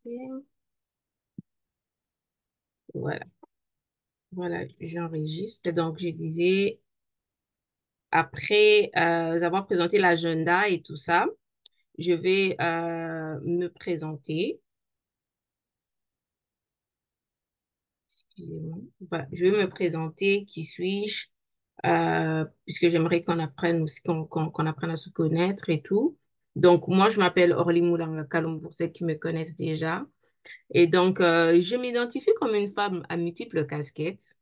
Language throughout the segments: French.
Ok. Voilà, voilà, j'enregistre. Donc, je disais, après avoir présenté l'agenda et tout ça, je vais me présenter. Excusez-moi. Voilà, je vais me présenter. Qui suis-je? Puisque j'aimerais qu'on apprenne aussi, qu'on apprenne à se connaître et tout. Donc, moi, je m'appelle Orly Moulanga Kalum pour celles qui me connaissent déjà. Et donc, je m'identifie comme une femme à multiples casquettes.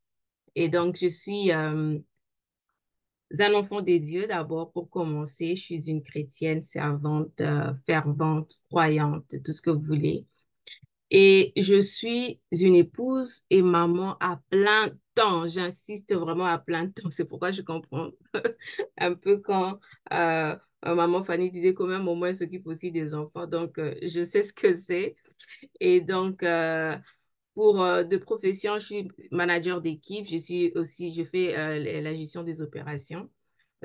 Et donc, je suis un enfant de Dieu d'abord pour commencer. Je suis une chrétienne servante, fervente, croyante, tout ce que vous voulez. Et je suis une épouse et maman à plein temps. J'insiste vraiment à plein temps. C'est pourquoi je comprends un peu quand maman Fanny disait quand même au moins elle s'occupe aussi des enfants. Donc, je sais ce que c'est. Et donc, pour de profession, je suis manager d'équipe. Je fais la gestion des opérations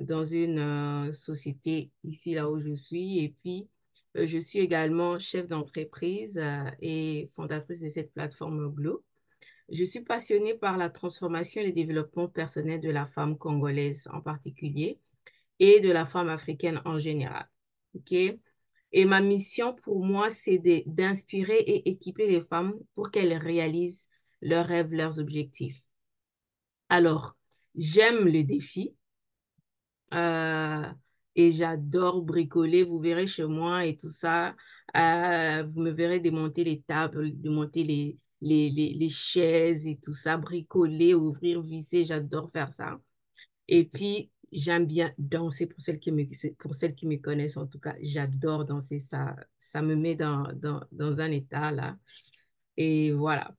dans une société ici, là où je suis. Et puis, je suis également chef d'entreprise et fondatrice de cette plateforme Glo. Je suis passionnée par la transformation et le développement personnel de la femme congolaise en particulier et de la femme africaine en général. OK? Et ma mission pour moi, c'est d'inspirer et équiper les femmes pour qu'elles réalisent leurs rêves, leurs objectifs. Alors, j'aime le défi euh, et j'adore bricoler. Vous verrez chez moi et tout ça. Vous me verrez démonter les tables, démonter les chaises et tout ça, bricoler, ouvrir, visser. J'adore faire ça. Et puis, j'aime bien danser pour celles qui me connaissent, en tout cas. J'adore danser ça. Ça me met dans un état là. Et voilà.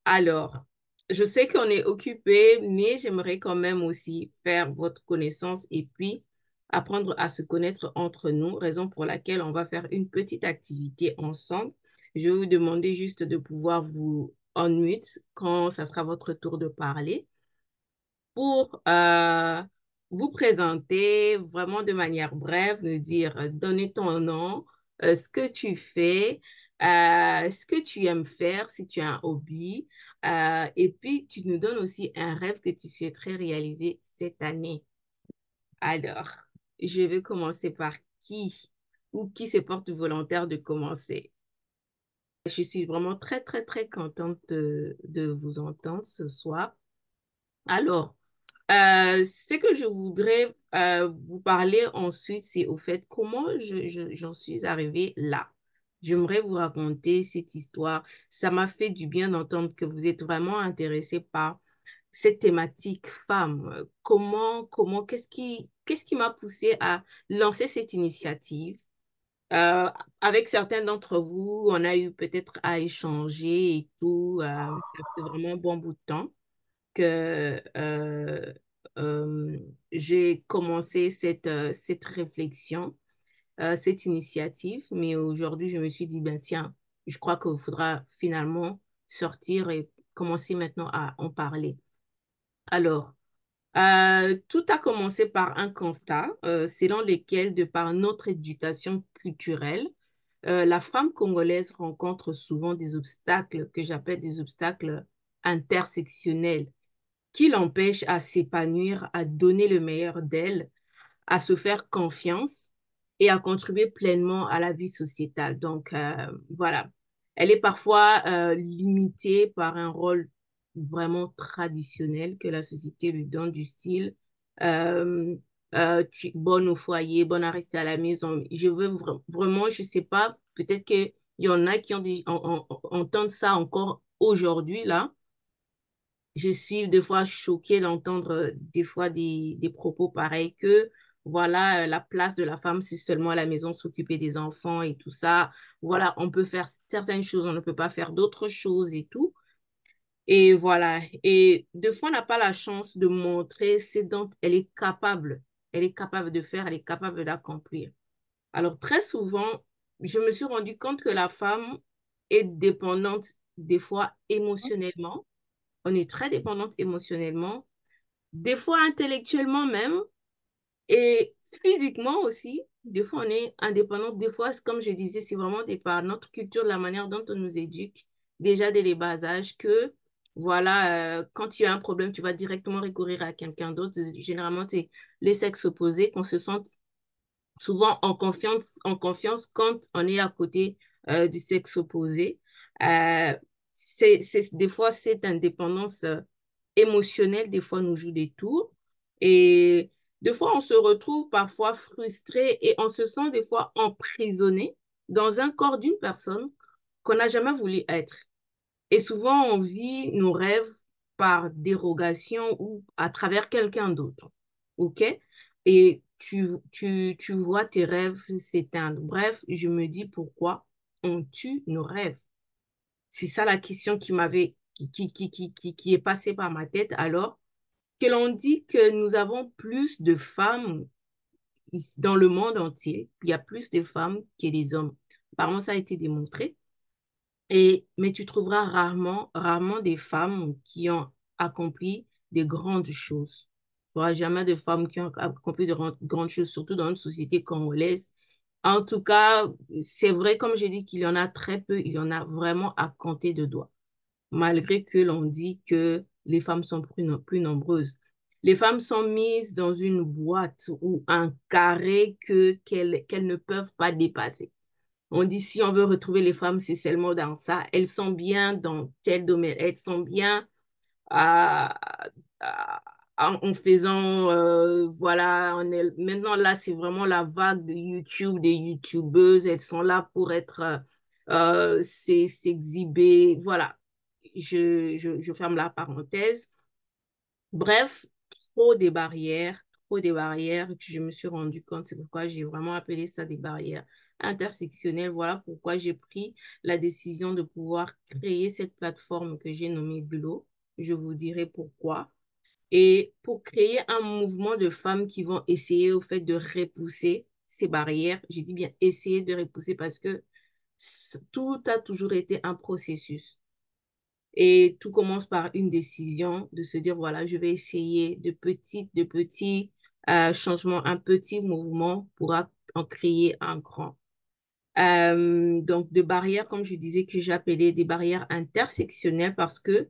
Alors, je sais qu'on est occupé, mais j'aimerais quand même aussi faire votre connaissance et puis apprendre à se connaître entre nous, raison pour laquelle on va faire une petite activité ensemble. Je vais vous demander juste de pouvoir vous unmute quand ça sera votre tour de parler pour vous présenter vraiment de manière brève, nous dire, donner ton nom, ce que tu fais, ce que tu aimes faire, si tu as un hobby, et puis tu nous donnes aussi un rêve que tu souhaiterais réaliser cette année. Alors, je vais commencer par qui ou qui se porte volontaire de commencer. Je suis vraiment très, très, très contente de vous entendre ce soir. Alors, ce que je voudrais vous parler ensuite, c'est au fait comment j'en suis arrivée là. J'aimerais vous raconter cette histoire. Ça m'a fait du bien d'entendre que vous êtes vraiment intéressé par cette thématique femme. Qu'est-ce qui m'a poussé à lancer cette initiative? Euh, Avec certains d'entre vous, on a eu peut-être à échanger et tout. Ça fait vraiment un bon bout de temps que j'ai commencé cette réflexion, cette initiative, mais aujourd'hui, je me suis dit, ben tiens, je crois qu'il faudra finalement sortir et commencer maintenant à en parler. Alors, tout a commencé par un constat selon lequel, de par notre éducation culturelle, la femme congolaise rencontre souvent des obstacles que j'appelle des obstacles intersectionnels qui l'empêche à s'épanouir, à donner le meilleur d'elle, à se faire confiance et à contribuer pleinement à la vie sociétale. Donc, voilà. Elle est parfois limitée par un rôle vraiment traditionnel que la société lui donne du style euh, bonne au foyer, bonne à rester à la maison. Je veux vraiment, je sais pas, peut-être qu'il y en a qui entendent ça encore aujourd'hui, là, je suis des fois choquée d'entendre des fois des propos pareils que voilà, la place de la femme, c'est seulement à la maison s'occuper des enfants et tout ça. Voilà, on peut faire certaines choses, on ne peut pas faire d'autres choses et tout. Et voilà. Et des fois, on n'a pas la chance de montrer ce dont elle est capable. Elle est capable de faire, elle est capable d'accomplir. Alors, très souvent, je me suis rendu compte que la femme est dépendante des fois émotionnellement. On est très dépendante émotionnellement, des fois intellectuellement même, et Physiquement aussi, des fois on est indépendant, des fois, comme je disais, c'est vraiment de par notre culture, la manière dont on nous éduque, déjà dès les bas âges, que voilà, quand tu as un problème, tu vas directement recourir à quelqu'un d'autre. Généralement, c'est les sexes opposés qu'on se sente souvent en confiance quand on est à côté du sexe opposé. Euh, des fois, cette indépendance émotionnelle, des fois, nous joue des tours. Et des fois, on se retrouve parfois frustré et on se sent des fois emprisonné dans un corps d'une personne qu'on n'a jamais voulu être. Et souvent, on vit nos rêves par dérogation ou à travers quelqu'un d'autre. OK? Et tu vois tes rêves s'éteindre. Bref, je me dis pourquoi on tue nos rêves. C'est ça la question qui est passée par ma tête. Alors que l'on dit que nous avons plus de femmes dans le monde entier, il y a plus de femmes que des hommes. Apparemment, ça a été démontré. Mais tu trouveras rarement des femmes qui ont accompli des grandes choses. Tu n'auras jamais de femmes qui ont accompli de grandes choses, surtout dans une société congolaise. En tout cas, c'est vrai, comme j'ai dit, qu'il y en a très peu, il y en a vraiment à compter de doigts, malgré que l'on dit que les femmes sont plus nombreuses. Les femmes sont mises dans une boîte ou un carré qu'elles ne peuvent pas dépasser. On dit si on veut retrouver les femmes, c'est seulement dans ça. Elles sont bien dans tel domaine. Elles sont bien à, en faisant, voilà, maintenant là, c'est vraiment la vague de YouTube, des YouTubeuses. Elles sont là pour être, s'exhiber. Voilà, je ferme la parenthèse. Bref, trop des barrières que je me suis rendu compte. C'est pourquoi j'ai vraiment appelé ça des barrières intersectionnelles. Voilà pourquoi j'ai pris la décision de pouvoir créer cette plateforme que j'ai nommée Glo. Je vous dirai pourquoi. Et pour créer un mouvement de femmes qui vont essayer au fait de repousser ces barrières. J'ai dit bien essayer de repousser parce que tout a toujours été un processus. Et tout commence par une décision de se dire, voilà, je vais essayer de petits changements, un petit mouvement pour en créer un grand. Donc, de barrières, comme je disais, que j'appelais des barrières intersectionnelles parce que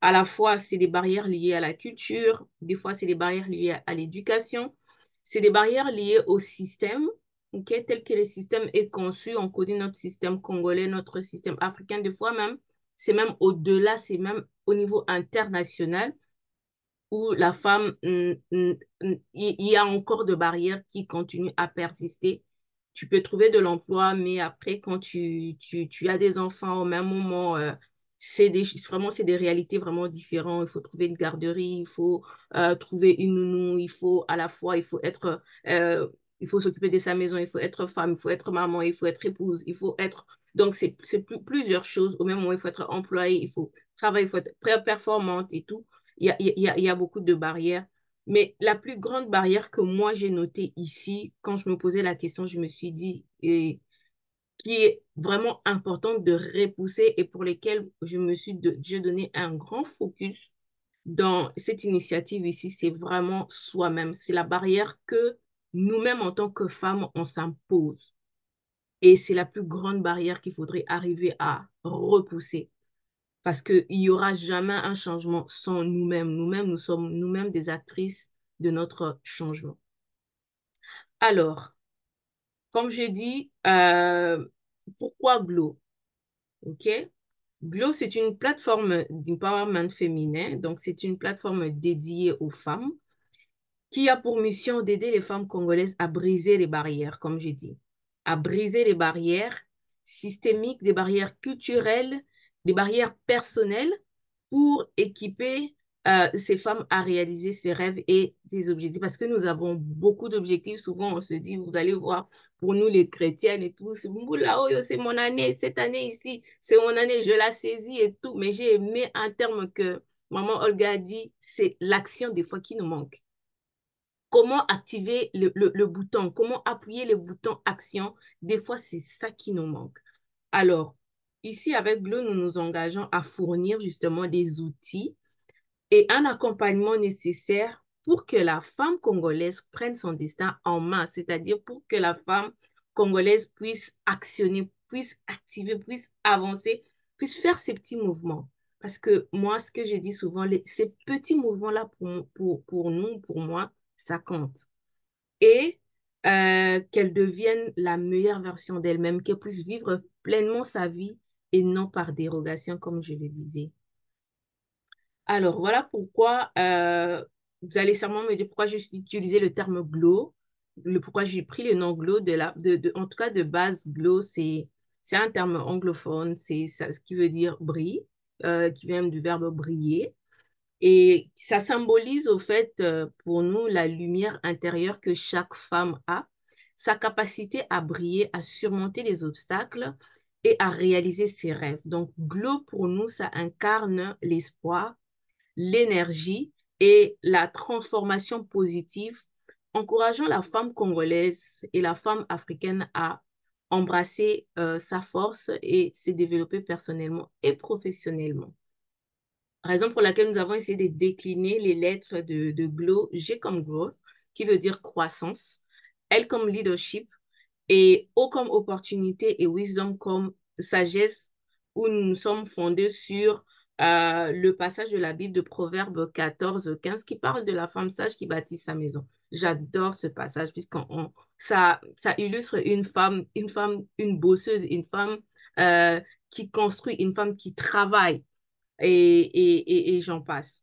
à la fois, c'est des barrières liées à la culture, des fois, c'est des barrières liées à l'éducation, c'est des barrières liées au système, okay, tel que le système est conçu. On connaît notre système congolais, notre système africain, des fois même, c'est même au-delà, c'est même au niveau international où la femme, il y a encore de barrières qui continuent à persister. Tu peux trouver de l'emploi, mais après, quand tu as des enfants au même moment, c'est des réalités vraiment différentes. Il faut trouver une garderie, il faut trouver une nounou, il faut à la fois, il faut s'occuper de sa maison, il faut être femme, il faut être maman, il faut être épouse, il faut être... Donc, c'est plusieurs choses. Au même moment, il faut être employé, il faut travailler, il faut être performante et tout. Il y a beaucoup de barrières. Mais la plus grande barrière que moi j'ai notée ici, quand je me posais la question, je me suis dit, et qui est vraiment importante de repousser et pour lesquelles j'ai donné un grand focus dans cette initiative ici, c'est vraiment soi-même. C'est la barrière que nous-mêmes en tant que femmes, on s'impose. Et c'est la plus grande barrière qu'il faudrait arriver à repousser parce qu'il n'y aura jamais un changement sans nous-mêmes. Nous-mêmes, nous sommes nous-mêmes des actrices de notre changement. Alors, comme je dis, pourquoi Glow? OK? Glow, c'est une plateforme d'empowerment féminin. Donc, c'est une plateforme dédiée aux femmes qui a pour mission d'aider les femmes congolaises à briser les barrières, comme j'ai dit, à briser les barrières systémiques, des barrières culturelles, des barrières personnelles pour équiper ces femmes à réaliser ses rêves et des objectifs. Parce que nous avons beaucoup d'objectifs. Souvent, on se dit, vous allez voir, pour nous les chrétiennes et tout, c'est mon année, cette année ici, c'est mon année, je la saisis et tout. Mais j'ai aimé un terme que maman Olga a dit, c'est l'action des fois qui nous manque. Comment activer le bouton, comment appuyer le bouton action, des fois c'est ça qui nous manque. Alors, ici avec Glow, nous nous engageons à fournir justement des outils et un accompagnement nécessaire pour que la femme congolaise prenne son destin en main, c'est-à-dire pour que la femme congolaise puisse actionner, puisse activer, puisse avancer, puisse faire ces petits mouvements. Parce que moi, ce que je dis souvent, ces petits mouvements-là, pour nous, pour moi, ça compte. Et qu'elle devienne la meilleure version d'elle-même, qu'elle puisse vivre pleinement sa vie et non par dérogation, comme je le disais. Alors, voilà pourquoi vous allez sûrement me dire pourquoi j'ai utilisé le terme glow, pourquoi j'ai pris le nom glow en tout cas de base, glow, c'est un terme anglophone, c'est ça, ce qui veut dire brille, qui vient du verbe briller. Et ça symbolise au fait pour nous la lumière intérieure que chaque femme a, sa capacité à briller, à surmonter les obstacles et à réaliser ses rêves. Donc, glow pour nous, ça incarne l'espoir, l'énergie et la transformation positive, encourageant la femme congolaise et la femme africaine à embrasser sa force et se développer personnellement et professionnellement. Raison pour laquelle nous avons essayé de décliner les lettres de GLOW, G comme growth, qui veut dire croissance, L comme leadership, et O comme opportunité et wisdom comme sagesse, où nous sommes fondés sur le passage de la Bible de Proverbe 14, 15 qui parle de la femme sage qui bâtit sa maison. J'adore ce passage puisqu'on ça illustre une bosseuse, une femme qui construit, une femme qui travaille et j'en passe.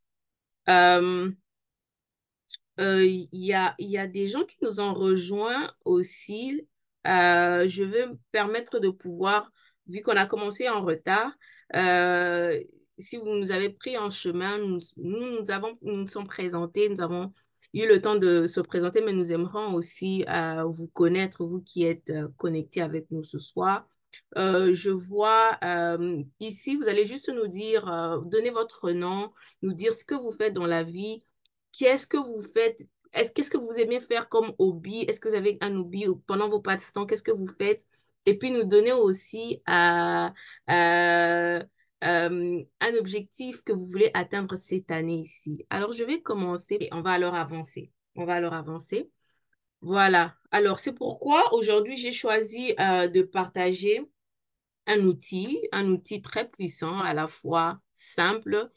Euh, il y a des gens qui nous ont rejoints aussi. Je vais me permettre de pouvoir, vu qu'on a commencé en retard, euh, si vous nous avez pris en chemin, nous nous sommes présentés, nous avons eu le temps de se présenter, mais nous aimerons aussi vous connaître, vous qui êtes connectés avec nous ce soir. Je vois ici, vous allez juste nous dire, donner votre nom, nous dire ce que vous faites dans la vie. Qu'est-ce que vous faites? Qu'est-ce que vous aimez faire comme hobby? Est-ce que vous avez un hobby pendant vos passe-temps? Qu'est-ce que vous faites? Et puis nous donner aussi un objectif que vous voulez atteindre cette année ici. Alors, je vais commencer et on va alors avancer. On va alors avancer. Voilà. Alors, c'est pourquoi aujourd'hui, j'ai choisi de partager un outil très puissant, à la fois simple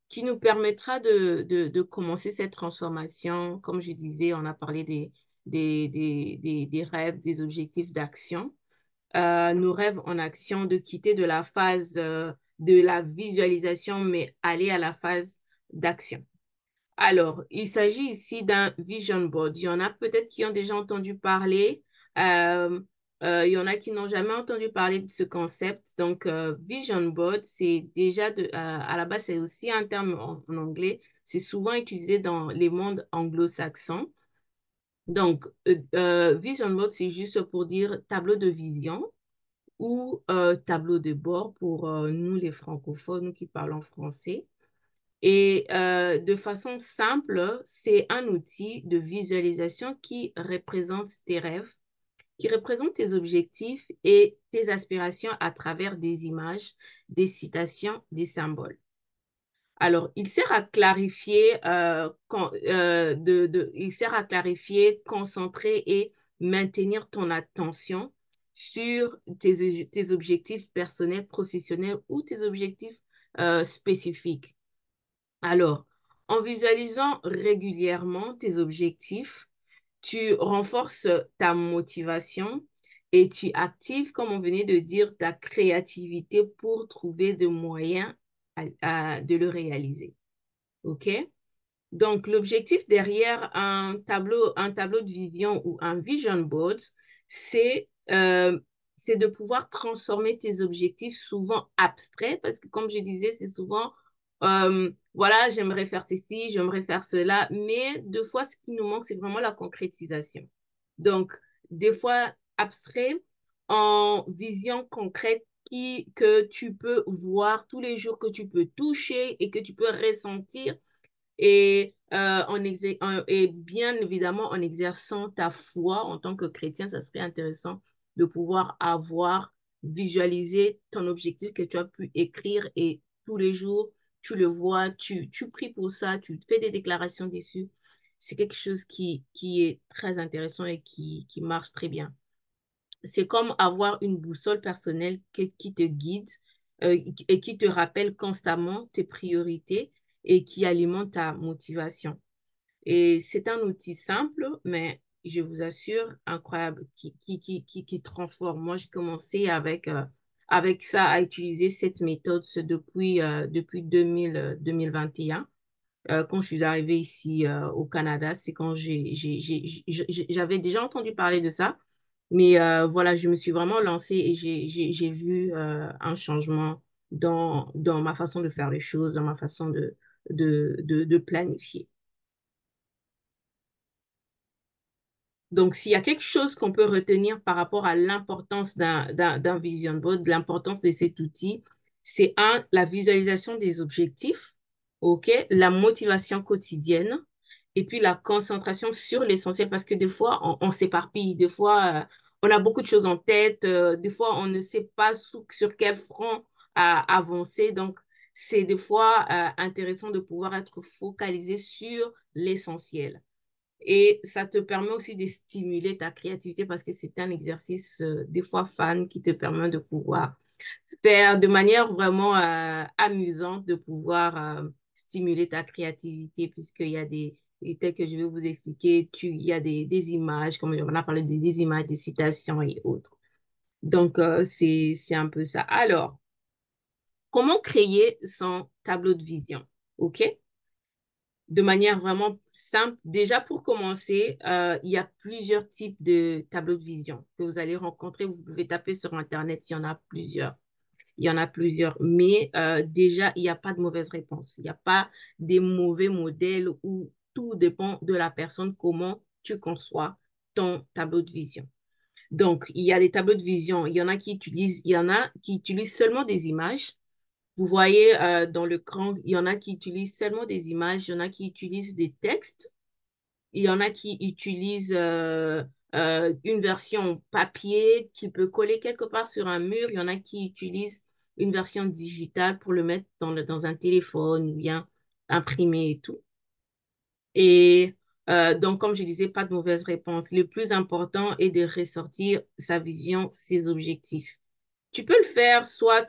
qui nous permettra de commencer cette transformation. Comme je disais, on a parlé des rêves, des objectifs d'action. Nos rêves en action, de quitter de la phase de la visualisation, mais aller à la phase d'action. Alors, il s'agit ici d'un vision board. Il y en a peut-être qui ont déjà entendu parler. Euh, il y en a qui n'ont jamais entendu parler de ce concept. Donc, vision board, c'est déjà à la base, c'est aussi un terme en anglais. C'est souvent utilisé dans les mondes anglo-saxons. Donc, vision board, c'est juste pour dire tableau de vision ou tableau de bord pour nous, les francophones, nous qui parlons français. Et de façon simple, c'est un outil de visualisation qui représente tes rêves, qui représente tes objectifs et tes aspirations à travers des images, des citations, des symboles. Alors, il sert à clarifier, il sert à clarifier, concentrer et maintenir ton attention sur tes objectifs personnels, professionnels ou tes objectifs spécifiques. Alors, en visualisant régulièrement tes objectifs, tu renforces ta motivation et tu actives, comme on venait de dire, ta créativité pour trouver des moyens de le réaliser. OK? Donc, l'objectif derrière un tableau de vision ou un vision board, c'est c'est de pouvoir transformer tes objectifs souvent abstraits, parce que comme je disais, c'est souvent, voilà, j'aimerais faire ceci, j'aimerais faire cela, mais deux fois, ce qui nous manque, c'est vraiment la concrétisation. Donc, des fois, abstrait en vision concrète que tu peux voir tous les jours, que tu peux toucher et que tu peux ressentir et, et bien évidemment, en exerçant ta foi en tant que chrétien, ça serait intéressant de pouvoir avoir visualisé ton objectif que tu as pu écrire et tous les jours, tu le vois, tu pries pour ça, tu fais des déclarations dessus. c'est quelque chose qui est très intéressant et qui marche très bien. C'est comme avoir une boussole personnelle qui te guide et qui te rappelle constamment tes priorités et qui alimente ta motivation. Et c'est un outil simple, mais je vous assure, incroyable, qui transforme. Moi, j'ai commencé avec ça à utiliser cette méthode depuis 2021. Quand je suis arrivée ici au Canada, c'est quand j'avais déjà entendu parler de ça. Mais voilà, je me suis vraiment lancée et j'ai vu un changement dans ma façon de faire les choses, dans ma façon de planifier. Donc, s'il y a quelque chose qu'on peut retenir par rapport à l'importance d'un vision board, l'importance de cet outil, c'est un, la visualisation des objectifs, OK, la motivation quotidienne et puis la concentration sur l'essentiel parce que des fois, on s'éparpille, des fois, on a beaucoup de choses en tête, des fois, on ne sait pas sur quel front avancer. Donc, c'est des fois intéressant de pouvoir être focalisé sur l'essentiel. Et ça te permet aussi de stimuler ta créativité parce que c'est un exercice des fois fan qui te permet de pouvoir faire de manière vraiment amusante, de pouvoir stimuler ta créativité puisqu'il y a et tel que je vais vous expliquer, il y a des images, comme on a parlé des images, des citations et autres. Donc, c'est un peu ça. Alors, comment créer son tableau de vision? OK? De manière vraiment simple. Déjà, pour commencer, il y a plusieurs types de tableaux de vision que vous allez rencontrer. Vous pouvez taper sur Internet, il y en a plusieurs. Il y en a plusieurs. Mais déjà, il n'y a pas de mauvaise réponse. Il n'y a pas des mauvais modèles où tout dépend de la personne, comment tu conçois ton tableau de vision. Donc, il y a des tableaux de vision. Il y en a qui utilisent seulement des images. Vous voyez, dans le cran, il y en a qui utilisent seulement des images, il y en a qui utilisent des textes, il y en a qui utilisent une version papier qui peut coller quelque part sur un mur, il y en a qui utilisent une version digitale pour le mettre dans un téléphone ou bien imprimer et tout. Et donc, comme je disais, pas de mauvaise réponse. Le plus important est de ressortir sa vision, ses objectifs. Tu peux le faire soit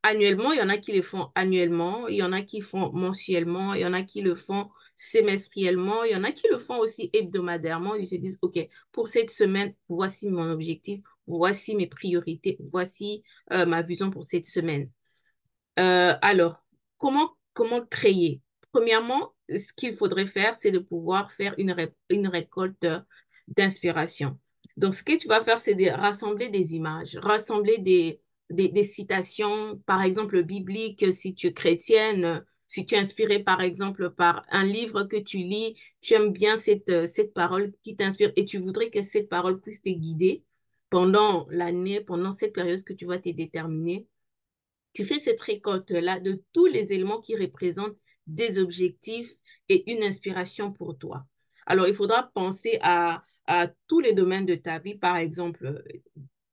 annuellement, il y en a qui le font annuellement, il y en a qui font mensuellement, il y en a qui le font semestriellement, il y en a qui le font aussi hebdomadairement. Ils se disent, OK, pour cette semaine, voici mon objectif, voici mes priorités, voici ma vision pour cette semaine. Alors, comment créer? Premièrement, ce qu'il faudrait faire, c'est de pouvoir faire une récolte d'inspiration. Donc, ce que tu vas faire, c'est de rassembler des images, rassembler des citations, par exemple, bibliques, si tu es chrétienne, si tu es inspiré, par exemple, par un livre que tu lis, tu aimes bien cette parole qui t'inspire et tu voudrais que cette parole puisse te guider pendant l'année, pendant cette période que tu vas te déterminer. Tu fais cette récolte-là de tous les éléments qui représentent des objectifs et une inspiration pour toi. Alors, il faudra penser à tous les domaines de ta vie, par exemple,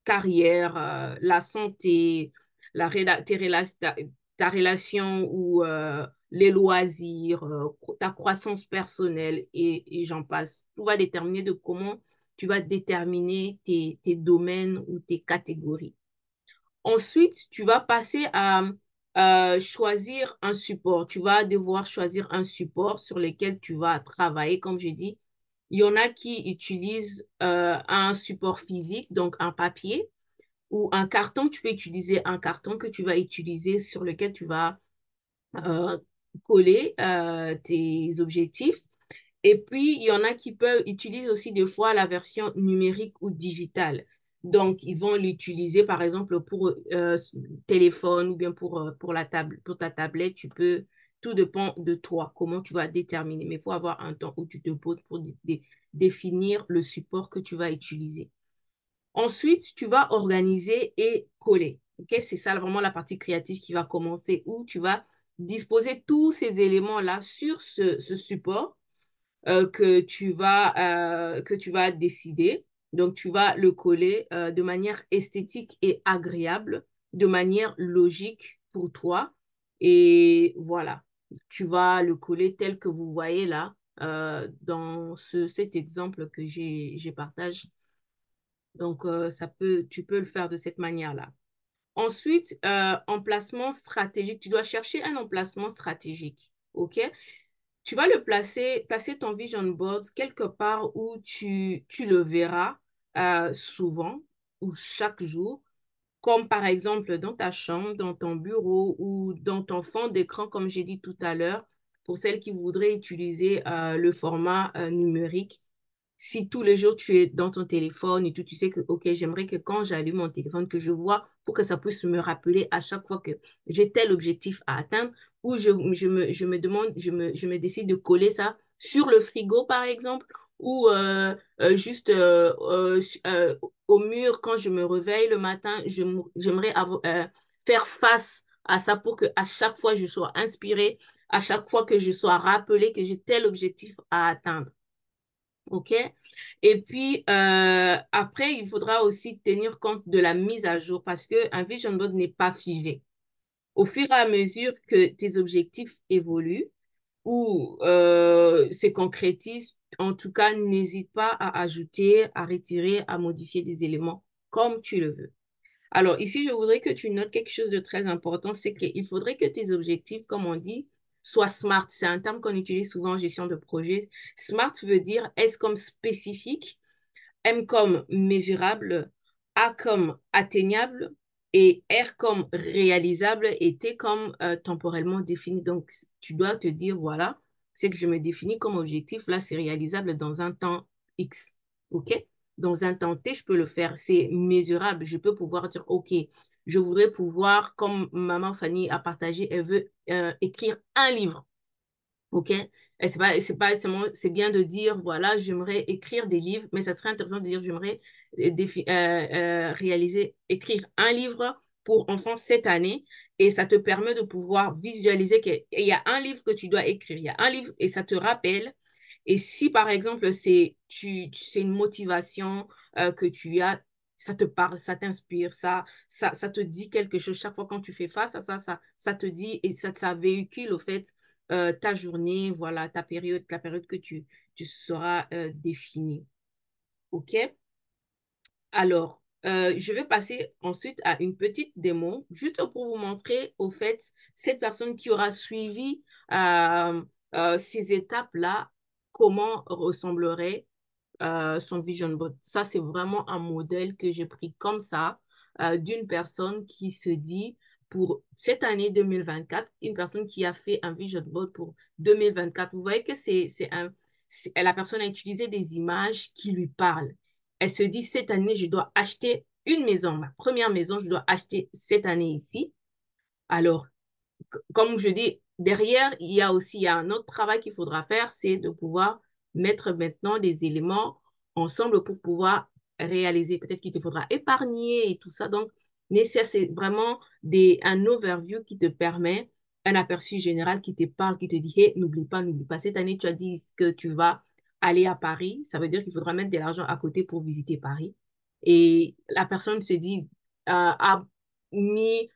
carrière, la santé, ta relation ou les loisirs, ta croissance personnelle et j'en passe. Tout va déterminer de comment tu vas déterminer tes domaines ou tes catégories. Ensuite, tu vas passer à choisir un support. Tu vas devoir choisir un support sur lequel tu vas travailler. Comme j'ai dit, il y en a qui utilisent un support physique, donc un papier ou un carton. Tu peux utiliser un carton que tu vas utiliser sur lequel tu vas euh, coller tes objectifs. Et puis, il y en a qui peuvent utiliser aussi des fois la version numérique ou digitale. Donc, ils vont l'utiliser, par exemple, pour téléphone ou bien pour pour ta tablette. Tout dépend de toi, comment tu vas déterminer. Mais il faut avoir un temps où tu te poses pour définir le support que tu vas utiliser. Ensuite, tu vas organiser et coller. Ok, c'est ça vraiment la partie créative qui va commencer, où tu vas disposer tous ces éléments-là sur ce support que tu vas décider. Donc, tu vas le coller de manière esthétique et agréable, de manière logique pour toi. Et voilà, tu vas le coller tel que vous voyez là. dans cet exemple que j'ai partagé. Donc, tu peux le faire de cette manière-là. Ensuite, emplacement stratégique. Tu dois chercher un emplacement stratégique. OK? Tu vas placer ton vision board quelque part où tu le verras souvent ou chaque jour, comme par exemple dans ta chambre, dans ton bureau ou dans ton fond d'écran, comme j'ai dit tout à l'heure, pour celles qui voudraient utiliser le format numérique. Si tous les jours tu es dans ton téléphone et tout, tu sais que, OK, j'aimerais que quand j'allume mon téléphone, que je vois pour que ça puisse me rappeler à chaque fois que j'ai tel objectif à atteindre, ou je me demande, je me décide de coller ça sur le frigo, par exemple, ou juste au mur quand je me réveille le matin, j'aimerais faire face à ça pour que à chaque fois je sois inspirée, à chaque fois que je sois rappelée que j'ai tel objectif à atteindre. OK? Et puis, après, il faudra aussi tenir compte de la mise à jour parce qu'un vision board n'est pas figé. Au fur et à mesure que tes objectifs évoluent ou se concrétisent, en tout cas, n'hésite pas à ajouter, à retirer, à modifier des éléments comme tu le veux. Alors ici, je voudrais que tu notes quelque chose de très important, c'est qu'il faudrait que tes objectifs, comme on dit, soient SMART. C'est un terme qu'on utilise souvent en gestion de projet. SMART veut dire S comme spécifique, M comme mesurable, A comme atteignable et R comme réalisable et T comme temporellement défini. Donc, tu dois te dire, voilà, c'est que je me définis comme objectif, là, c'est réalisable dans un temps X. OK? Dans un temps T, je peux le faire. C'est mesurable. Je peux pouvoir dire, OK, je voudrais pouvoir, comme maman Fanny a partagé, elle veut écrire un livre. OK? Et c'est bien de dire, voilà, j'aimerais écrire des livres, mais ça serait intéressant de dire, j'aimerais écrire un livre pour enfants cette année. Et ça te permet de pouvoir visualiser qu'il y a un livre que tu dois écrire. Il y a un livre et ça te rappelle. Et si, par exemple, c'est une motivation que tu as, ça te parle, ça t'inspire, ça te dit quelque chose. Chaque fois quand tu fais face à ça te dit et ça véhicule, au fait, ta journée, voilà, la période que tu sauras définir. OK? Alors, je vais passer ensuite à une petite démo, juste pour vous montrer, au fait, cette personne qui aura suivi euh, ces étapes-là, comment ressemblerait son vision board. Ça, c'est vraiment un modèle que j'ai pris comme ça, d'une personne qui se dit, pour cette année 2024, une personne qui a fait un vision board pour 2024. Vous voyez que la personne a utilisé des images qui lui parlent. Elle se dit, cette année, je dois acheter une maison. Ma première maison, je dois acheter cette année ici. Alors, comme je dis, derrière, il y a un autre travail qu'il faudra faire, c'est de pouvoir mettre maintenant des éléments ensemble pour pouvoir réaliser. Peut-être qu'il te faudra épargner et tout ça. Donc, mais ça, c'est vraiment un overview qui te permet, un aperçu général qui te parle, qui te dit, hey, n'oublie pas. Cette année, tu as dit que tu vas aller à Paris. Ça veut dire qu'il faudra mettre de l'argent à côté pour visiter Paris. Et la personne se dit, a mis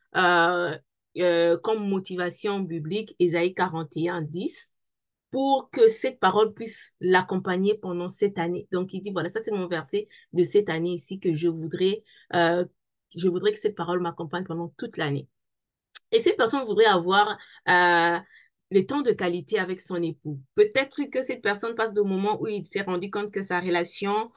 comme motivation biblique Ésaïe 41:10 pour que cette parole puisse l'accompagner pendant cette année. Donc, il dit, voilà, ça c'est mon verset de cette année ici que euh, je voudrais que cette parole m'accompagne pendant toute l'année. Et cette personne voudrait avoir les temps de qualité avec son époux. Peut-être que cette personne passe de moments où il s'est rendu compte que sa relation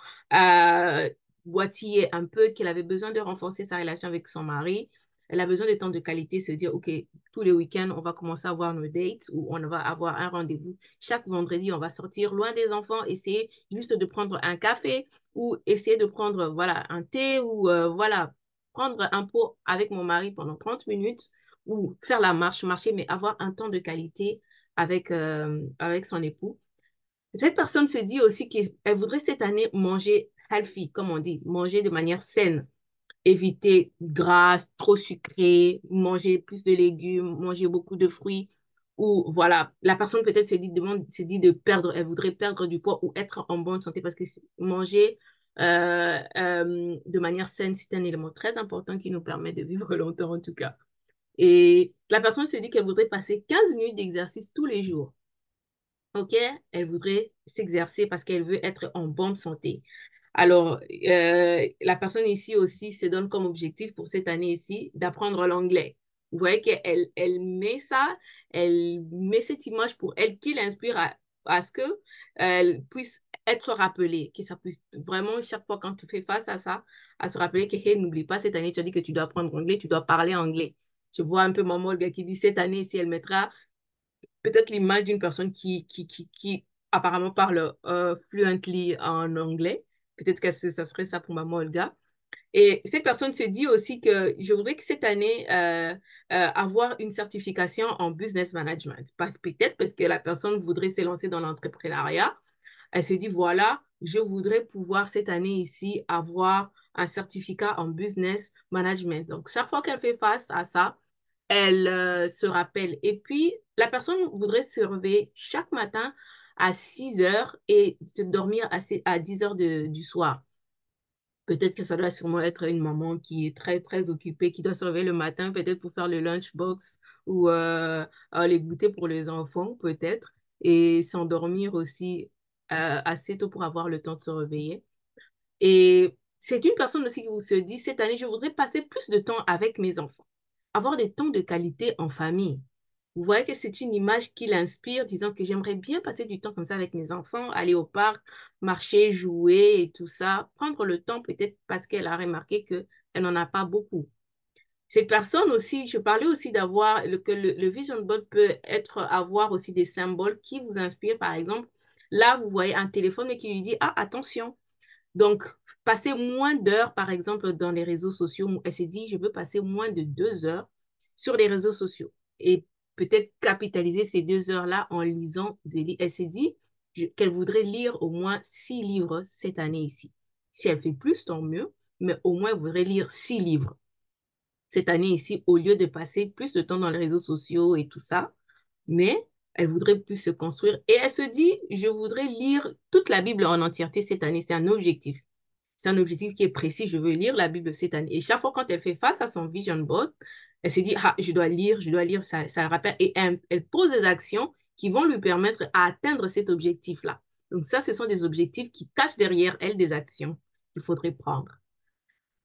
boitillait un peu, qu'il avait besoin de renforcer sa relation avec son mari. Elle a besoin de temps de qualité, se dire, OK, tous les week-ends, on va commencer à avoir nos dates ou on va avoir un rendez-vous. Chaque vendredi, on va sortir loin des enfants, essayer juste de prendre un café ou essayer de prendre, voilà, un thé ou, voilà, prendre un pot avec mon mari pendant 30 minutes ou faire la marche, marcher, mais avoir un temps de qualité avec son époux. Cette personne se dit aussi qu'elle voudrait cette année manger healthy, comme on dit, manger de manière saine, éviter gras, trop sucré, manger plus de légumes, manger beaucoup de fruits. Ou voilà, la personne peut-être se dit de perdre, elle voudrait perdre du poids ou être en bonne santé parce que manger de manière saine, c'est un élément très important qui nous permet de vivre longtemps en tout cas. Et la personne se dit qu'elle voudrait passer 15 minutes d'exercice tous les jours. OK? Elle voudrait s'exercer parce qu'elle veut être en bonne santé. Alors, la personne ici aussi se donne comme objectif pour cette année ici d'apprendre l'anglais. Vous voyez qu'elle met ça, elle met cette image pour elle qui l'inspire à ce que elle puisse être rappelée, que ça puisse vraiment, chaque fois quand tu fais face à ça, à se rappeler que, hey, n'oublie pas, cette année, tu as dit que tu dois apprendre anglais, tu dois parler anglais. Je vois un peu maman, le gars qui dit cette année, si elle mettra peut-être l'image d'une personne qui apparemment parle fluently en anglais. Peut-être que ça serait ça pour maman Olga. Et cette personne se dit aussi que je voudrais que cette année, avoir une certification en business management. Peut-être parce que la personne voudrait se lancer dans l'entrepreneuriat. Elle se dit, voilà, je voudrais pouvoir cette année ici avoir un certificat en business management. Donc, chaque fois qu'elle fait face à ça, elle se rappelle. Et puis, la personne voudrait se réveiller chaque matin à 6 heures et se dormir à 10 heures du soir. Peut-être que ça doit sûrement être une maman qui est très, très occupée, qui doit se réveiller le matin, peut-être pour faire le lunchbox ou les goûters pour les enfants, peut-être, et s'endormir aussi assez tôt pour avoir le temps de se réveiller. Et c'est une personne aussi qui vous se dit, cette année, je voudrais passer plus de temps avec mes enfants, avoir des temps de qualité en famille. Vous voyez que c'est une image qui l'inspire, disant que j'aimerais bien passer du temps comme ça avec mes enfants, aller au parc, marcher, jouer et tout ça, prendre le temps peut-être parce qu'elle a remarqué qu'elle n'en a pas beaucoup. Cette personne aussi, je parlais aussi d'avoir, que le vision board peut être, avoir aussi des symboles qui vous inspirent. Par exemple, là, vous voyez un téléphone mais qui lui dit, ah, attention, donc, passer moins d'heures, par exemple, dans les réseaux sociaux. Elle s'est dit, je veux passer moins de 2 heures sur les réseaux sociaux et peut-être capitaliser ces 2 heures-là en lisant des livres. Elle s'est dit qu'elle voudrait lire au moins 6 livres cette année ici. Si elle fait plus, tant mieux, mais au moins elle voudrait lire 6 livres cette année ici au lieu de passer plus de temps dans les réseaux sociaux et tout ça. Mais elle voudrait plus se construire et elle se dit, je voudrais lire toute la Bible en entièreté cette année. C'est un objectif. C'est un objectif qui est précis. Je veux lire la Bible cette année. Et chaque fois quand elle fait face à son vision board, elle se dit, ah, je dois lire, ça le rappelle. Et elle pose des actions qui vont lui permettre à atteindre cet objectif-là. Donc ça, ce sont des objectifs qui cachent derrière elle des actions qu'il faudrait prendre.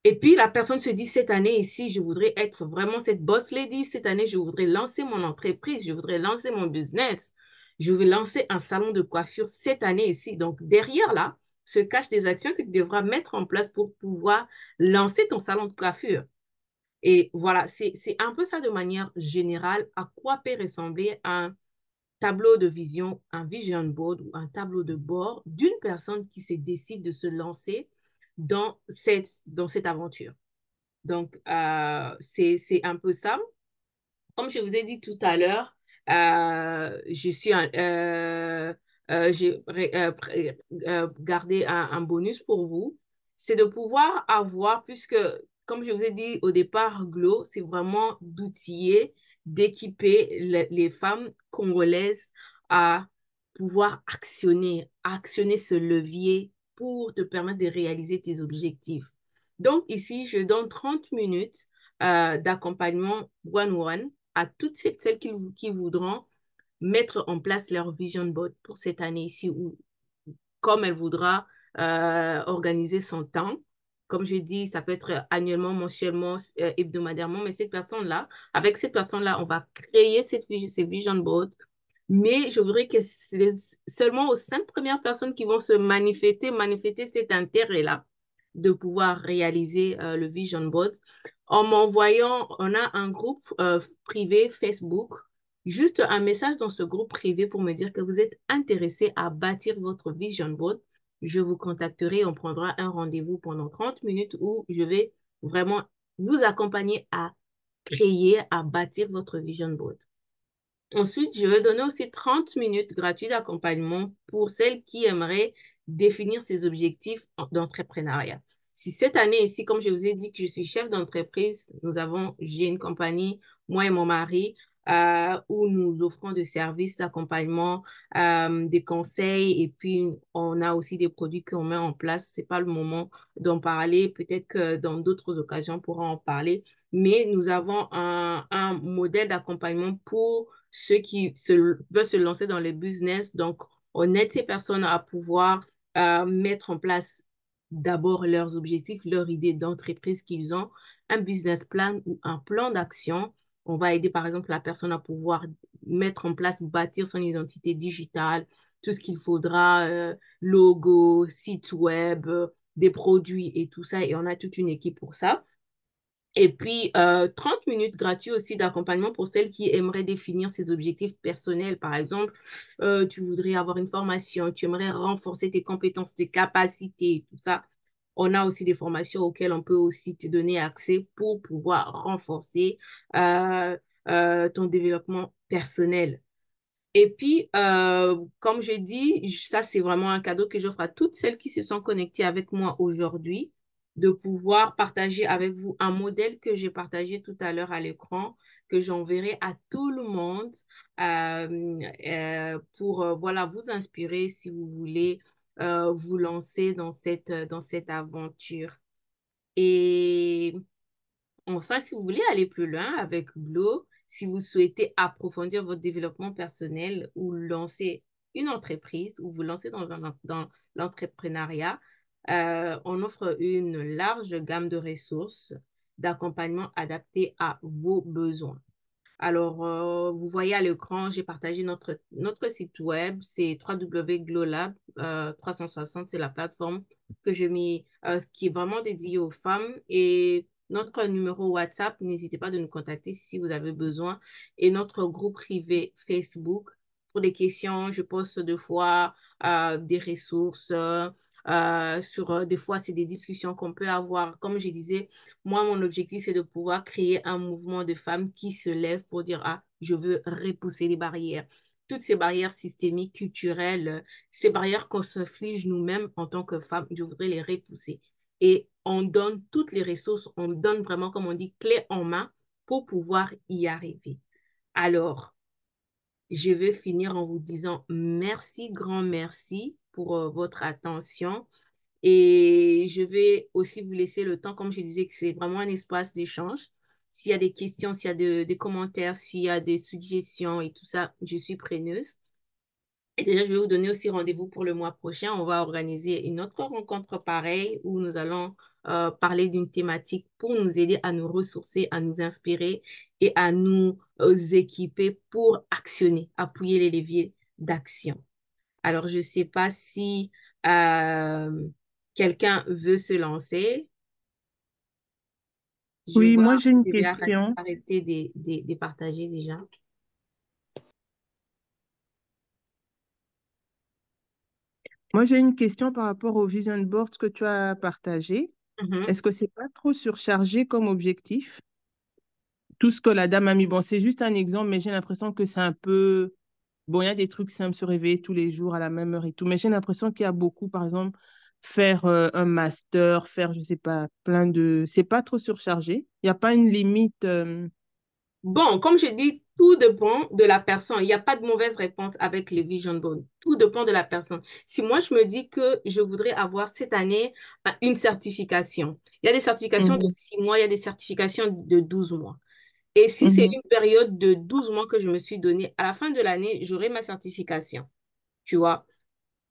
Et puis, la personne se dit, cette année ici, je voudrais être vraiment cette boss lady. Cette année, je voudrais lancer mon entreprise. Je voudrais lancer mon business. Je veux lancer un salon de coiffure cette année ici. Donc, derrière là, se cachent des actions que tu devras mettre en place pour pouvoir lancer ton salon de coiffure. Et voilà, c'est un peu ça de manière générale à quoi peut ressembler un tableau de vision, un vision board ou un tableau de bord d'une personne qui se décide de se lancer dans cette aventure. Donc, c'est un peu ça. Comme je vous ai dit tout à l'heure, j'ai gardé un bonus pour vous. C'est de pouvoir avoir, puisque, comme je vous ai dit au départ, Glo, c'est vraiment d'outiller, d'équiper les femmes congolaises à pouvoir actionner ce levier pour te permettre de réaliser tes objectifs. Donc, ici, je donne 30 minutes d'accompagnement one-one à toutes celles qui voudront mettre en place leur vision board pour cette année ici, ou comme elle voudra organiser son temps. Comme je dis, ça peut être annuellement, mensuellement, hebdomadairement, mais avec cette personne-là, on va créer ces vision boards. Mais je voudrais que c'est seulement aux 5 premières personnes qui vont se manifester cet intérêt-là de pouvoir réaliser le vision board. En m'envoyant, on a un groupe privé Facebook, juste un message dans ce groupe privé pour me dire que vous êtes intéressé à bâtir votre vision board. Je vous contacterai, on prendra un rendez-vous pendant 30 minutes où je vais vraiment vous accompagner à créer, à bâtir votre vision board. Ensuite, je vais donner aussi 30 minutes gratuites d'accompagnement pour celles qui aimeraient définir ses objectifs d'entrepreneuriat. Si cette année ici, comme je vous ai dit que je suis chef d'entreprise, j'ai une compagnie, moi et mon mari, où nous offrons des services d'accompagnement, des conseils, et puis on a aussi des produits qu'on met en place. C'est pas le moment d'en parler. Peut-être que dans d'autres occasions, on pourra en parler. Mais nous avons un modèle d'accompagnement pour ceux qui veulent se lancer dans le business. Donc, on aide ces personnes à pouvoir mettre en place d'abord leurs objectifs, leur idée d'entreprise qu'ils ont, un business plan ou un plan d'action. On va aider par exemple la personne à pouvoir mettre en place, bâtir son identité digitale, tout ce qu'il faudra, logo, site web, des produits et tout ça. Et on a toute une équipe pour ça. Et puis, 30 minutes gratuits aussi d'accompagnement pour celles qui aimeraient définir ses objectifs personnels. Par exemple, tu voudrais avoir une formation, tu aimerais renforcer tes compétences, tes capacités, tout ça. On a aussi des formations auxquelles on peut aussi te donner accès pour pouvoir renforcer euh, ton développement personnel. Et puis, comme je dis, ça, c'est vraiment un cadeau que j'offre à toutes celles qui se sont connectées avec moi aujourd'hui, de pouvoir partager avec vous un modèle que j'ai partagé tout à l'heure à l'écran, que j'enverrai à tout le monde pour voilà, vous inspirer si vous voulez vous lancer dans cette aventure. Et enfin, si vous voulez aller plus loin avec Glow, si vous souhaitez approfondir votre développement personnel ou lancer une entreprise ou vous lancer dans l'entrepreneuriat, on offre une large gamme de ressources d'accompagnement adaptées à vos besoins. Alors, vous voyez à l'écran, j'ai partagé notre site web, c'est www.glowlab 360, c'est la plateforme que je mets, qui est vraiment dédiée aux femmes. Et notre numéro WhatsApp, n'hésitez pas de nous contacter si vous avez besoin. Et notre groupe privé Facebook, pour des questions, je poste deux fois des ressources. Des fois, c'est des discussions qu'on peut avoir. Comme je disais, moi, mon objectif, c'est de pouvoir créer un mouvement de femmes qui se lèvent pour dire, ah, je veux repousser les barrières. Toutes ces barrières systémiques, culturelles, ces barrières qu'on s'inflige nous-mêmes en tant que femmes, je voudrais les repousser. Et on donne toutes les ressources, on donne vraiment, comme on dit, clé en main pour pouvoir y arriver. Alors, je vais finir en vous disant merci, grand merci pour votre attention. Et je vais aussi vous laisser le temps, comme je disais, que c'est vraiment un espace d'échange. S'il y a des questions, s'il y a des commentaires, s'il y a des suggestions et tout ça, je suis preneuse. Et déjà, je vais vous donner aussi rendez-vous pour le mois prochain. On va organiser une autre rencontre pareille où nous allons parler d'une thématique pour nous aider à nous ressourcer, à nous inspirer et à nous équiper pour actionner, appuyer les leviers d'action. Alors, je ne sais pas si euh, quelqu'un veut se lancer. Je Oui, vois moi j'ai une que je vais question. arrêter de partager déjà. Moi j'ai une question par rapport au vision board que tu as partagé. Mhm. Est-ce que c'est pas trop surchargé comme objectif? Tout ce que la dame a mis, bon, c'est juste un exemple, mais j'ai l'impression que c'est un peu, bon, il y a des trucs simples, se réveiller tous les jours à la même heure et tout, mais j'ai l'impression qu'il y a beaucoup, par exemple, faire un master, faire, je sais pas, plein de, c'est pas trop surchargé. Il n'y a pas une limite. Bon, comme je dis, tout dépend de la personne. Il n'y a pas de mauvaise réponse avec les vision boards. Tout dépend de la personne. Si moi, je me dis que je voudrais avoir cette année une certification, il y a des certifications de Mhm, 6 mois, il y a des certifications de 12 mois. Et si c'est mhm, une période de 12 mois que je me suis donnée, à la fin de l'année, j'aurai ma certification. Tu vois?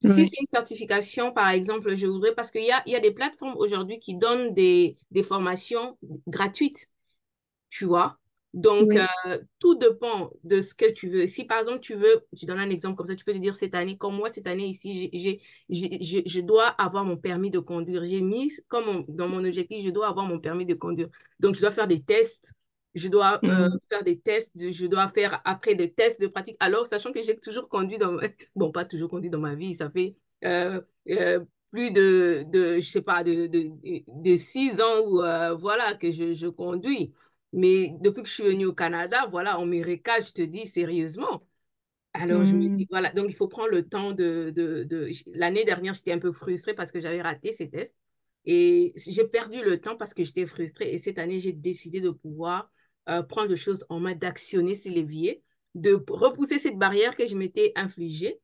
Si oui, c'est une certification, par exemple, je voudrais, parce qu'il y a des plateformes aujourd'hui qui donnent des formations gratuites, tu vois. Donc, oui. tout dépend de ce que tu veux. Si, par exemple, tu veux, je donne un exemple comme ça, tu peux te dire cette année, comme moi, cette année ici, je dois avoir mon permis de conduire. J'ai mis dans mon objectif, je dois avoir mon permis de conduire. Donc, je dois faire des tests. Je dois Mhm, faire des tests, je dois faire après des tests de pratique. Alors, sachant que j'ai toujours conduit bon, pas toujours conduit dans ma vie, ça fait euh, euh, plus je sais pas, de 6 ans où, voilà, que je conduis. Mais depuis que je suis venue au Canada, voilà, on me recale, je te dis sérieusement. Alors, je me dis, mhm, voilà, donc il faut prendre le temps L'année dernière, j'étais un peu frustrée parce que j'avais raté ces tests. Et j'ai perdu le temps parce que j'étais frustrée. Et cette année, j'ai décidé de pouvoir prendre les choses en main, d'actionner ces leviers, de repousser cette barrière que je m'étais infligée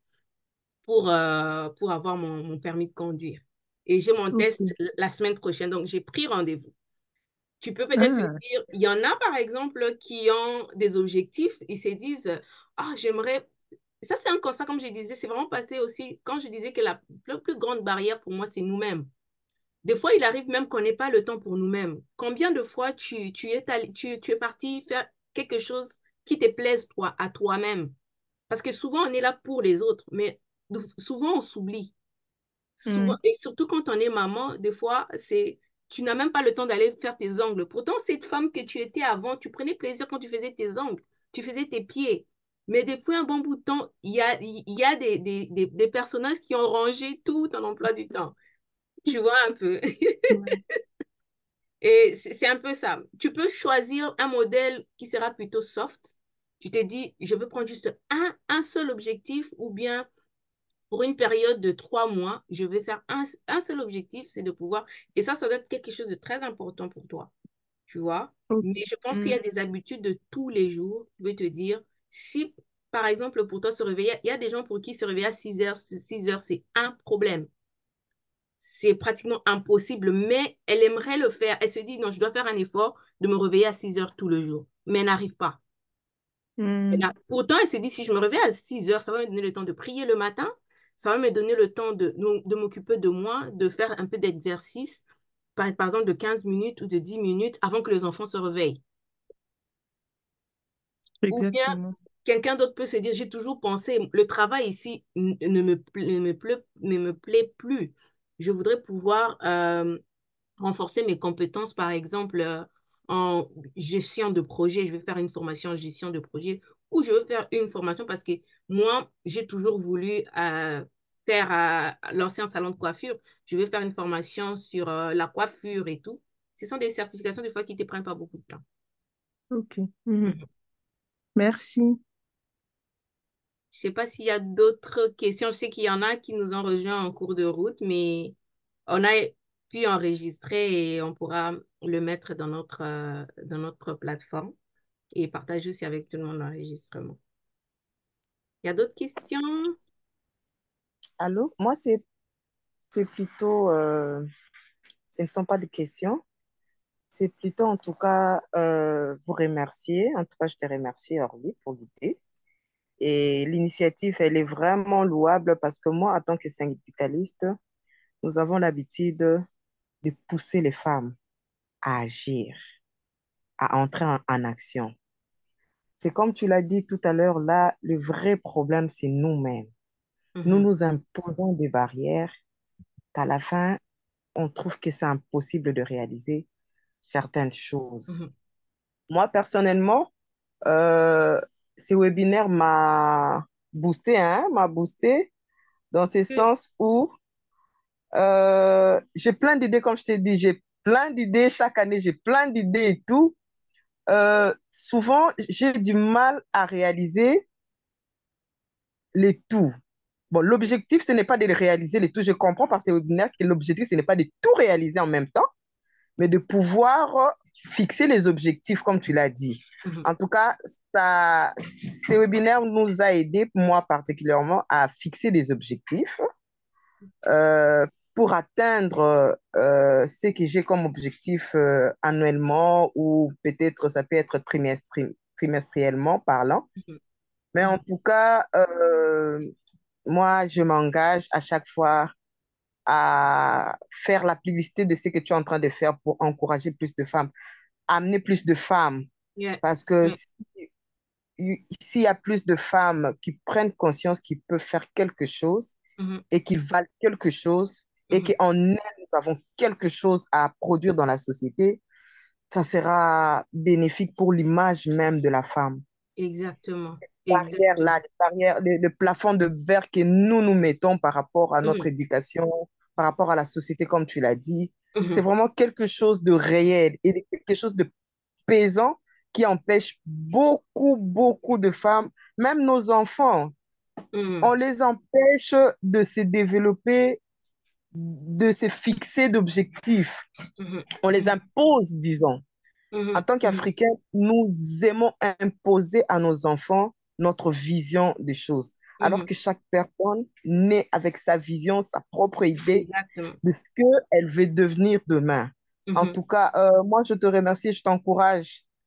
pour avoir mon permis de conduire. Et j'ai mon test ok. la semaine prochaine. Donc, j'ai pris rendez-vous. Tu peux peut-être te Ah, dire, il y en a par exemple qui ont des objectifs, ils se disent, ah, j'aimerais. Ça, c'est un constat, comme je disais, c'est vraiment passé aussi, quand je disais que la plus grande barrière pour moi, c'est nous-mêmes. Des fois, il arrive même qu'on n'ait pas le temps pour nous-mêmes. Combien de fois tu es parti faire quelque chose qui te plaise toi, à toi-même? Parce que souvent, on est là pour les autres, mais souvent, on s'oublie. Souvent, Mm. et surtout quand on est maman, des fois, tu n'as même pas le temps d'aller faire tes ongles. Pourtant, cette femme que tu étais avant, tu prenais plaisir quand tu faisais tes ongles, tu faisais tes pieds. Mais depuis un bon bout de temps, il y a des personnages qui ont rangé tout ton emploi du temps. Tu vois un peu. Ouais. Et c'est un peu ça. Tu peux choisir un modèle qui sera plutôt soft. Tu te dis, je veux prendre juste un seul objectif ou bien pour une période de 3 mois, je vais faire un seul objectif, c'est de pouvoir. Et ça doit être quelque chose de très important pour toi, tu vois. Ok. Mais je pense qu'il y a Mm. des habitudes de tous les jours. Je vais te dire, si par exemple pour toi se réveiller, il y a des gens pour qui se réveiller à 6 heures, 6 heures, c'est un problème. C'est pratiquement impossible, mais elle aimerait le faire. Elle se dit, non, je dois faire un effort de me réveiller à 6 heures tout le jour, mais elle n'arrive pas. Mm. Pourtant, elle se dit, si je me réveille à 6 heures, ça va me donner le temps de prier le matin, ça va me donner le temps de m'occuper de moi, de faire un peu d'exercice, par exemple de 15 minutes ou de 10 minutes avant que les enfants se réveillent. Ou bien Exactement. quelqu'un d'autre peut se dire, j'ai toujours pensé, le travail ici ne me plaît plus. Je voudrais pouvoir renforcer mes compétences, par exemple, en gestion de projet. Je vais faire une formation en gestion de projet ou je veux faire une formation parce que moi, j'ai toujours voulu faire l'ancien salon de coiffure. Je vais faire une formation sur la coiffure et tout. Ce sont des certifications des fois qui ne te prennent pas beaucoup de temps. Ok. Mhm. Mhm. Merci. Je ne sais pas s'il y a d'autres questions. Je sais qu'il y en a qui nous ont rejoints en cours de route, mais on a pu enregistrer et on pourra le mettre dans notre plateforme et partager aussi avec tout le monde l'enregistrement. Il y a d'autres questions? Allô? Moi, c'est plutôt, ce ne sont pas des questions, c'est plutôt en tout cas vous remercier. En tout cas, je te remercie, Orly, pour l'idée. Et l'initiative, elle est vraiment louable parce que moi, en tant que syndicaliste, nous avons l'habitude de pousser les femmes à agir, à entrer en action. C'est comme tu l'as dit tout à l'heure, là, le vrai problème, c'est nous-mêmes. Nous Mhm, nous imposons des barrières qu'à la fin, on trouve que c'est impossible de réaliser certaines choses. mhm, Moi, personnellement, euh, ce webinaire m'a boosté dans ce mm, sens où j'ai plein d'idées, comme je t'ai dit, j'ai plein d'idées, chaque année, j'ai plein d'idées et tout. Souvent, j'ai du mal à réaliser les tout. Bon, l'objectif, ce n'est pas de réaliser les tout. Je comprends par ces webinaires que l'objectif, ce n'est pas de tout réaliser en même temps, mais de pouvoir fixer les objectifs, comme tu l'as dit. mhm, En tout cas, ce webinaire nous a aidé, moi particulièrement, à fixer des objectifs euh, pour atteindre ce que j'ai comme objectif annuellement ou peut-être ça peut être trimestriellement parlant. mhm, Mais en mhm, tout cas, moi, je m'engage à chaque fois à faire la publicité de ce que tu es en train de faire pour encourager plus de femmes, amener plus de femmes. yeah, Parce que mm, s'il y a plus de femmes qui prennent conscience qu'ils peuvent faire quelque chose mhm, et qu'ils valent quelque chose et mhm. qu'en elles, nous avons quelque chose à produire dans la société, ça sera bénéfique pour l'image même de la femme. Exactement, Barrières exactement. là, les barrières, le plafond de verre que nous mettons par rapport à notre Mhm, éducation, par rapport à la société, comme tu l'as dit, c'est mhm, vraiment quelque chose de réel et quelque chose de pesant qui empêche beaucoup de femmes, même nos enfants, on mhm, les empêche de se développer, de se fixer d'objectifs. mhm, On les mhm, impose, disons. En mhm, tant mhm, qu'Africains, nous aimons imposer à nos enfants notre vision des choses, alors mhm. que chaque personne naît avec sa vision, sa propre idée Exactement. de ce qu'elle veut devenir demain. En Mhm, tout cas, moi, je te remercie, je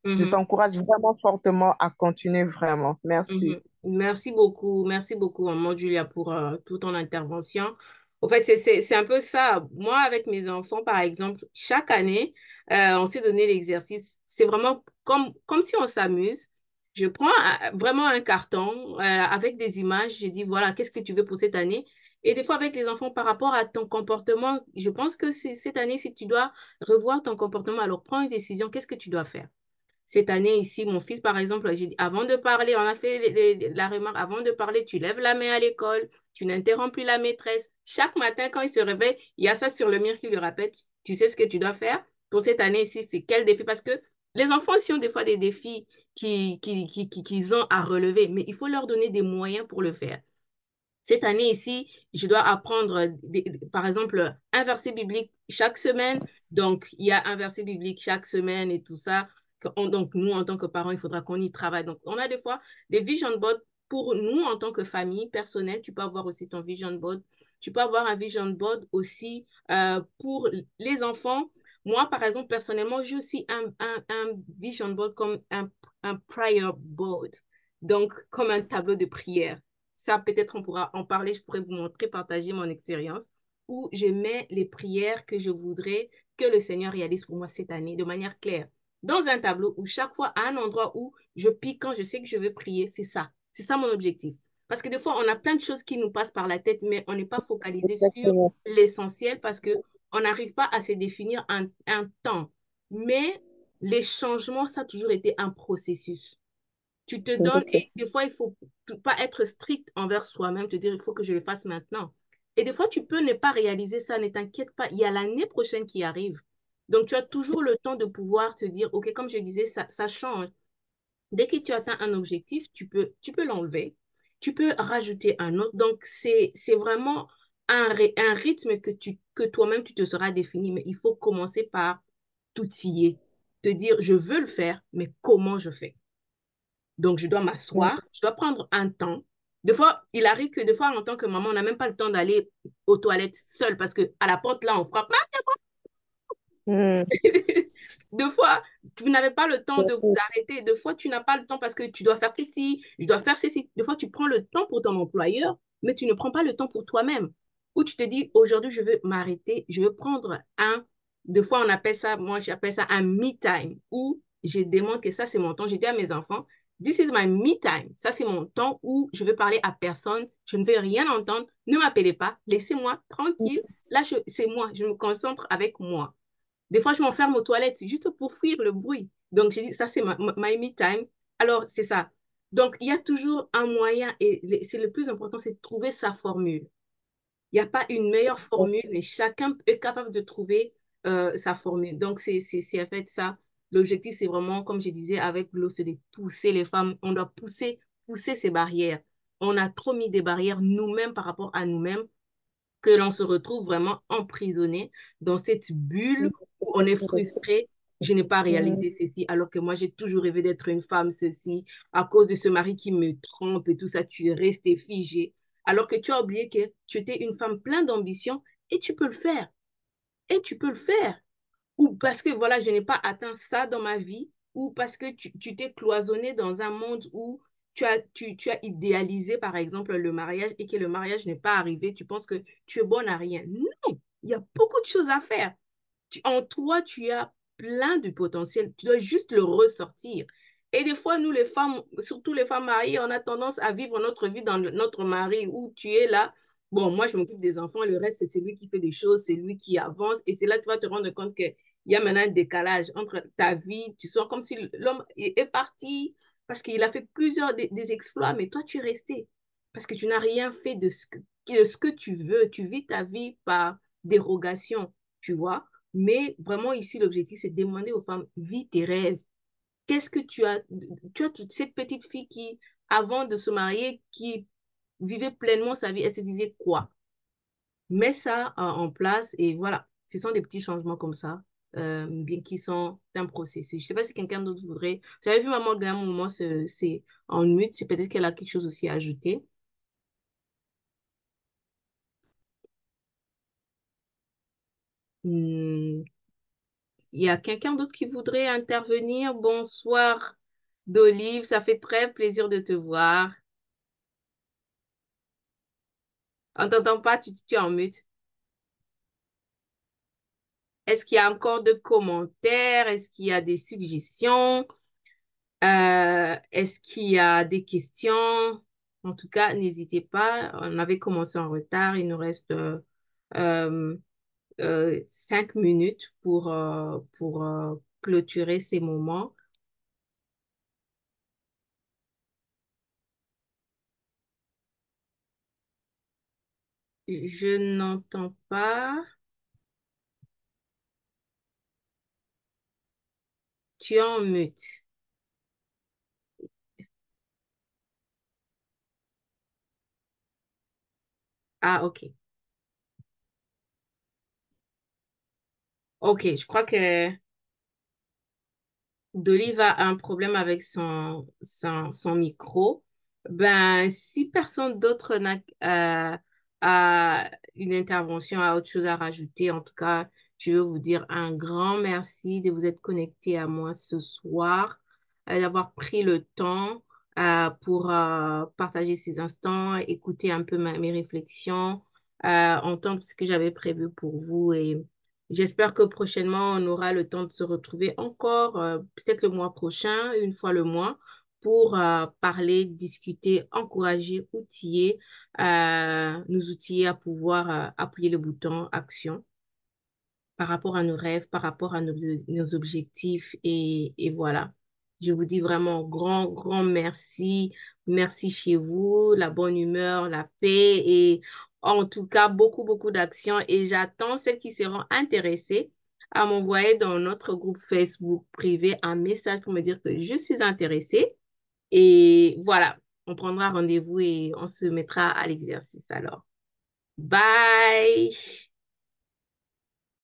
mhm, t'encourage vraiment fortement à continuer vraiment. mhm. Merci. Merci beaucoup, maman Julia, pour toute ton intervention. Au fait, c'est un peu ça. Moi, avec mes enfants, par exemple, chaque année, on s'est donné l'exercice. C'est vraiment comme si on s'amuse. Je prends vraiment un carton avec des images. Je dis, voilà, qu'est-ce que tu veux pour cette année? Et des fois, avec les enfants, par rapport à ton comportement, je pense que cette année, si tu dois revoir ton comportement, alors prends une décision. Qu'est-ce que tu dois faire? Cette année ici, mon fils, par exemple, j'ai dit, avant de parler, on a fait la remarque, avant de parler, tu lèves la main à l'école, tu n'interromps plus la maîtresse. Chaque matin, quand il se réveille, il y a ça sur le mur qui lui rappelle, tu sais ce que tu dois faire pour cette année ici, c'est quel défi? Parce que les enfants aussi ont des fois des défis qu'ils ont à relever, mais il faut leur donner des moyens pour le faire. Cette année ici, je dois apprendre, par exemple, un verset biblique chaque semaine. Donc, il y a un verset biblique chaque semaine et tout ça. Donc, nous, en tant que parents, il faudra qu'on y travaille. Donc, on a des fois des vision boards pour nous, en tant que famille personnelle. Tu peux avoir aussi ton vision board. Tu peux avoir un vision board aussi pour les enfants. Moi, par exemple, personnellement, j'ai aussi un vision board comme un prayer board. Donc, comme un tableau de prière. Ça, peut-être on pourra en parler, je pourrais vous montrer, partager mon expérience, où je mets les prières que je voudrais que le Seigneur réalise pour moi cette année de manière claire. Dans un tableau où chaque fois, à un endroit où je pique quand je sais que je veux prier, c'est ça. C'est ça mon objectif. Parce que des fois, on a plein de choses qui nous passent par la tête, mais on n'est pas focalisé sur Exactement. l'essentiel parce qu'on n'arrive pas à se définir un temps. Mais les changements, ça a toujours été un processus. Tu te donnes, Exactement. et des fois, il faut pas être strict envers soi-même, te dire, il faut que je le fasse maintenant. Et des fois, tu peux ne pas réaliser ça, ne t'inquiète pas, il y a l'année prochaine qui arrive. Donc, tu as toujours le temps de pouvoir te dire, OK, comme je disais, ça change. Dès que tu atteins un objectif, tu peux l'enlever, tu peux rajouter un autre. Donc, c'est vraiment un rythme que toi-même, tu te seras défini, mais il faut commencer par t'outiller, te dire, je veux le faire, mais comment je fais? Donc, je dois m'asseoir, je dois prendre un temps. Des fois, il arrive que des fois, en tant que maman, on n'a même pas le temps d'aller aux toilettes seule parce que à la porte, là, on frappe. Mm. Deux fois, vous n'avez pas le temps de vous arrêter. Deux fois, tu n'as pas le temps parce que tu dois faire ceci, je dois faire ceci. Deux fois, tu prends le temps pour ton employeur, mais tu ne prends pas le temps pour toi-même. Ou tu te dis, aujourd'hui, je veux m'arrêter, je veux prendre un. Deux fois, on appelle ça, moi, j'appelle ça un me time, où je demande que ça, c'est mon temps. J'ai dit à mes enfants, this is my me time. Ça, c'est mon temps où je veux parler à personne, je ne veux rien entendre, ne m'appelez pas, laissez-moi tranquille. Là, c'est moi, je me concentre avec moi. Des fois, je m'enferme aux toilettes juste pour fuir le bruit. Donc, j'ai dit, ça, c'est my me time. Alors, c'est ça. Donc, il y a toujours un moyen et c'est le plus important, c'est de trouver sa formule. Il n'y a pas une meilleure formule, mais chacun est capable de trouver sa formule. Donc, c'est en fait ça. L'objectif, c'est vraiment, comme je disais, avec l'eau, c'est de pousser les femmes. On doit pousser ces barrières. On a trop mis des barrières nous-mêmes par rapport à nous-mêmes que l'on se retrouve vraiment emprisonné dans cette bulle où on est frustré. Je n'ai pas Mm. réalisé ceci, alors que moi, j'ai toujours rêvé d'être une femme, ceci. À cause de ce mari qui me trompe et tout ça, tu es resté figé. Alors que tu as oublié que tu étais une femme pleine d'ambition et tu peux le faire. Et tu peux le faire. Ou parce que voilà, je n'ai pas atteint ça dans ma vie, ou parce que tu t'es cloisonné dans un monde où tu as idéalisé, par exemple, le mariage et que le mariage n'est pas arrivé, tu penses que tu es bonne à rien. Non, il y a beaucoup de choses à faire. En toi, tu as plein de potentiel. Tu dois juste le ressortir. Et des fois, nous, les femmes, surtout les femmes mariées, on a tendance à vivre notre vie dans notre mari où tu es là. Bon, moi, je m'occupe des enfants, le reste, c'est celui qui fait des choses, c'est lui qui avance. Et c'est là que tu vas te rendre compte qu'il y a maintenant un décalage entre ta vie. Tu sens comme si l'homme est parti parce qu'il a fait plusieurs des exploits, mais toi, tu es resté parce que tu n'as rien fait de ce que tu veux. Tu vis ta vie par dérogation, tu vois. Mais vraiment, ici, l'objectif, c'est de demander aux femmes, vis tes rêves. Qu'est-ce que tu as cette petite fille qui, avant de se marier, qui vivait pleinement sa vie, elle se disait quoi? Mets ça en place et voilà. Ce sont des petits changements comme ça, bien qui sont un processus. Je ne sais pas si quelqu'un d'autre voudrait. J'avais vu maman à un moment, c'est en mute, c'est peut-être qu'elle a quelque chose aussi à ajouter. Hmm, il y a quelqu'un d'autre qui voudrait intervenir? Bonsoir, d'Olive. Ça fait très plaisir de te voir. On t'entend pas, tu es en mute. Est-ce qu'il y a encore de commentaires? Est-ce qu'il y a des suggestions? Est-ce qu'il y a des questions? En tout cas, n'hésitez pas. On avait commencé en retard. Il nous reste euh, 5 minutes pour clôturer ces moments. Je n'entends pas. Tu es en mute. Ah, OK. OK, je crois que D'Olive a un problème avec son micro. Ben, si personne d'autre a une intervention, a autre chose à rajouter, en tout cas, je veux vous dire un grand merci de vous être connecté à moi ce soir, d'avoir pris le temps pour partager ces instants, écouter un peu mes réflexions, entendre ce que j'avais prévu pour vous et j'espère que prochainement, on aura le temps de se retrouver encore, peut-être le mois prochain, une fois le mois, pour parler, discuter, encourager, outiller, nous outiller à pouvoir appuyer le bouton action par rapport à nos rêves, par rapport à nos objectifs. Et voilà. Je vous dis vraiment grand, grand merci. Merci chez vous, la bonne humeur, la paix et en tout cas, beaucoup, beaucoup d'actions. Et j'attends celles qui seront intéressées à m'envoyer dans notre groupe Facebook privé un message pour me dire que je suis intéressée. Et voilà, on prendra rendez-vous et on se mettra à l'exercice alors. Bye!